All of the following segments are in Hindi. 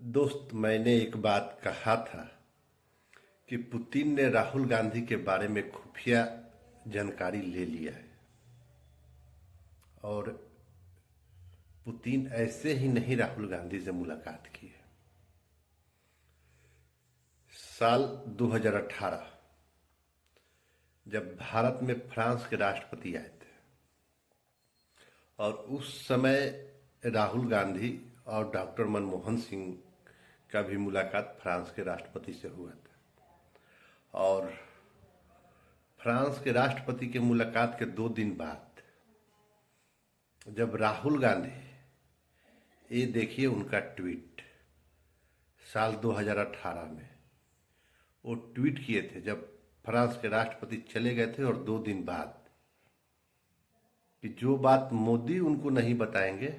दोस्त, मैंने एक बात कहा था कि पुतिन ने राहुल गांधी के बारे में खुफिया जानकारी ले लिया है। और पुतिन ऐसे ही नहीं राहुल गांधी से मुलाकात की है। साल 2018 जब भारत में फ्रांस के राष्ट्रपति आए थे और उस समय राहुल गांधी और डॉक्टर मनमोहन सिंह का भी मुलाकात फ्रांस के राष्ट्रपति से हुआ था। और फ्रांस के राष्ट्रपति के मुलाकात के 2 दिन बाद जब राहुल गांधी, ये देखिए उनका ट्वीट, साल 2018 में वो ट्वीट किए थे जब फ्रांस के राष्ट्रपति चले गए थे, और 2 दिन बाद, कि जो बात मोदी उनको नहीं बताएंगे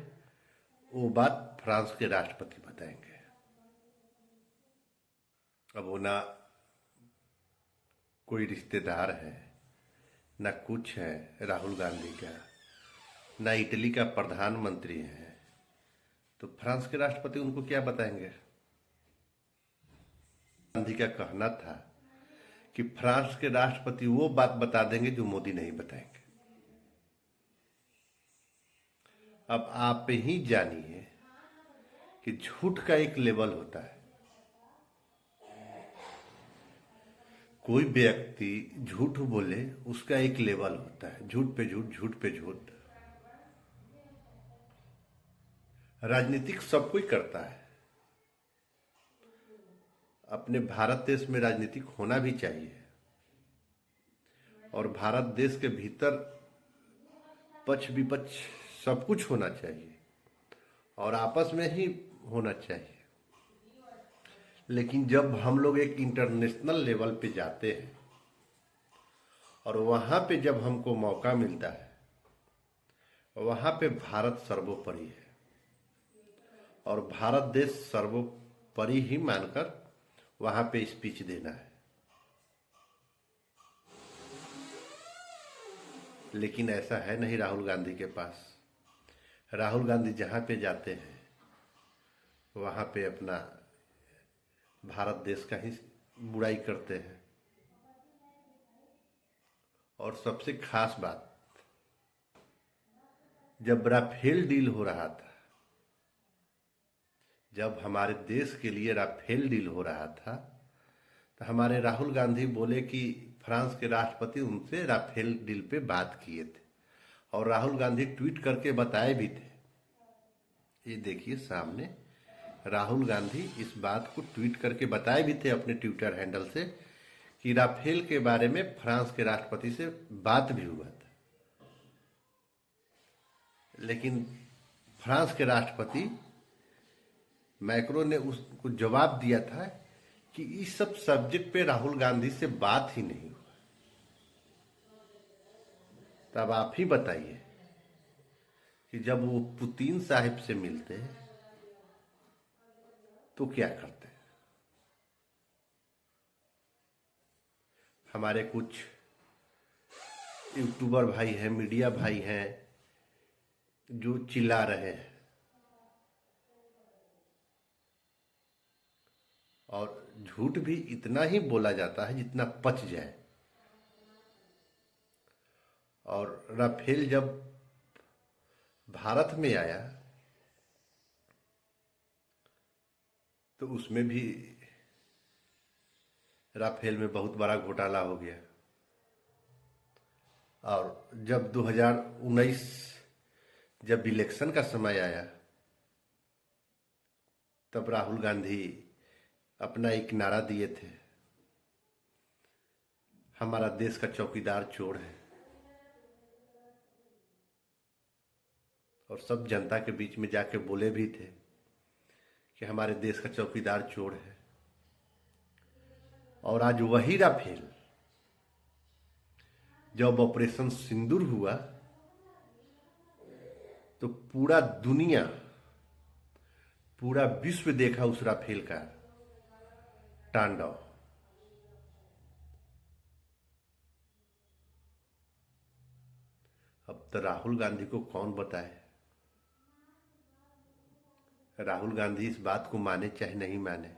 वो बात फ्रांस के राष्ट्रपति बताएंगे। अब वो ना कोई रिश्तेदार है, ना कुछ है राहुल गांधी का, ना इटली का प्रधानमंत्री है, तो फ्रांस के राष्ट्रपति उनको क्या बताएंगे। गांधी का कहना था कि फ्रांस के राष्ट्रपति वो बात बता देंगे जो मोदी नहीं बताएंगे। अब आप ही जानिए कि झूठ का एक लेवल होता है। कोई व्यक्ति झूठ बोले, उसका एक लेवल होता है, झूठ पे झूठ, झूठ पे झूठ। राजनीतिक सब कोई करता है। अपने भारत देश में राजनीतिक होना भी चाहिए, और भारत देश के भीतर पक्ष विपक्ष सब कुछ होना चाहिए, और आपस में ही होना चाहिए। लेकिन जब हम लोग एक इंटरनेशनल लेवल पे जाते हैं और वहां पे जब हमको मौका मिलता है, वहां पे भारत सर्वोपरि है, और भारत देश सर्वोपरि ही मानकर वहां पे स्पीच देना है। लेकिन ऐसा है नहीं राहुल गांधी के पास। राहुल गांधी जहां पे जाते हैं वहां पे अपना भारत देश का ही बुराई करते हैं। और सबसे खास बात, जब राफेल डील हो रहा था, जब हमारे देश के लिए राफेल डील हो रहा था, तो हमारे राहुल गांधी बोले कि फ्रांस के राष्ट्रपति उनसे राफेल डील पे बात किए थे, और राहुल गांधी ट्वीट करके बताए भी थे। ये देखिए सामने, राहुल गांधी इस बात को ट्वीट करके बताए भी थे अपने ट्विटर हैंडल से कि राफेल के बारे में फ्रांस के राष्ट्रपति से बात भी हुआ था। लेकिन फ्रांस के राष्ट्रपति मैक्रो ने उसको जवाब दिया था कि इस सब सब्जेक्ट पे राहुल गांधी से बात ही नहीं हुआ। तब आप ही बताइए कि जब वो पुतिन साहिब से मिलते हैं तो क्या करते हैं। हमारे कुछ यूट्यूबर भाई हैं, मीडिया भाई हैं, जो चिल्ला रहे हैं, और झूठ भी इतना ही बोला जाता है जितना पच जाए। और राफेल जब भारत में आया तो उसमें भी राफेल में बहुत बड़ा घोटाला हो गया। और जब 2019 जब इलेक्शन का समय आया, तब राहुल गांधी अपना एक नारा दिए थे, हमारा देश का चौकीदार चोर है। और सब जनता के बीच में जाके बोले भी थे कि हमारे देश का चौकीदार चोर है। और आज वही राफेल, जब ऑपरेशन सिंदूर हुआ तो पूरा दुनिया, पूरा विश्व देखा उस राफेल का तांडव। अब तो राहुल गांधी को कौन बताए। राहुल गांधी इस बात को माने चाहे नहीं माने,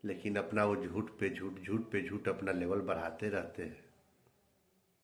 लेकिन अपना वो झूठ पे झूठ, झूठ पे झूठ अपना लेवल बढ़ाते रहते हैं।